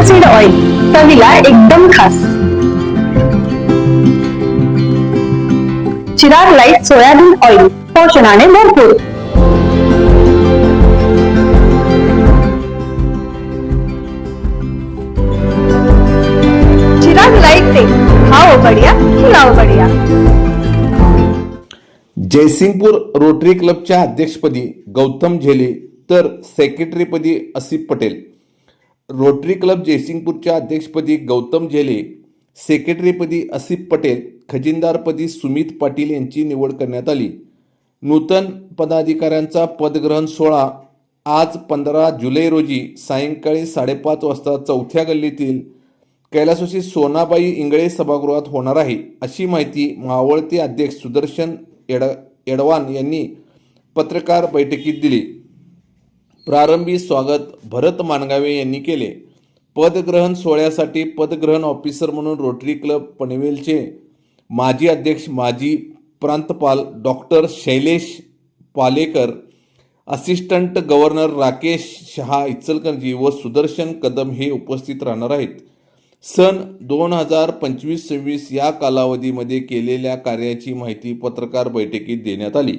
Seed oil, चवीला एकदम खास. चिराग लाईट सोयाबीन ऑइल, पोषणाने भरपूर. चिराग लाईट तेल, खाओ बढ़िया, खिलाओ बढ़िया. जयसिंगपूर रोटरी क्लबच्या अध्यक्षपदी गौतम झेले तर सेक्रेटरीपदी आसिफ पटेल. रोटरी क्लब जयसिंगपूरच्या अध्यक्षपदी गौतम झेले, सेक्रेटरीपदी आसिफ पटेल, खजिनदारपदी सुमित पाटील यांची निवड करण्यात आली. नूतन पदाधिकाऱ्यांचा पदग्रहण सोहळा आज 15 जुलै रोजी सायंकाळी 5:30 वाजता चौथ्या गल्लीतील कैलासवासी सोनाबाई इंगळे सभागृहात होणार आहे, अशी माहिती मावळते अध्यक्ष सुदर्शन येडवान यांनी पत्रकार बैठकीत दिली. प्रारंभी स्वागत भरत मानगावे यांनी केले. पदग्रहण सोहळ्यासाठी पदग्रहण ऑफिसर म्हणून रोटरी क्लब पनवेलचे माजी अध्यक्ष माजी प्रांतपाल doctor Shailesh Palekar, assistant governor Rakesh Shah Ichalkaranji व सुदर्शन कदम हे उपस्थित राहणार आहेत. सन 2025-26 या कालावधीमध्ये केलेल्या कार्याची माहिती पत्रकार बैठकीत देण्यात आली.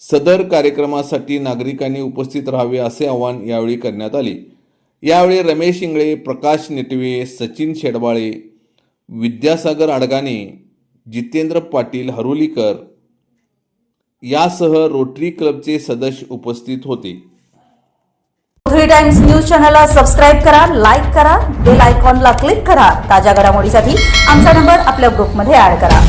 सदर कार्यक्रमासाठी नागरिकांनी उपस्थित राहावे असे आवाहन यावेळी करण्यात आले. यावेळी रमेश इंगळे, प्रकाश नेटवे, सचिन शेडबाळे, विद्यासागर अडगाणे, जितेंद्र पाटील हरुलीकर यासह रोटरी क्लबचे सदस्य उपस्थित होते. 3 टाइम्स न्यूज चॅनलला सबस्क्राईब करा, लाईक करा, बेल आयकॉनला क्लिक करा. ताज्या घडामोडीसाठी आमचा नंबर आपल्या ग्रुपमध्ये ऍड करा.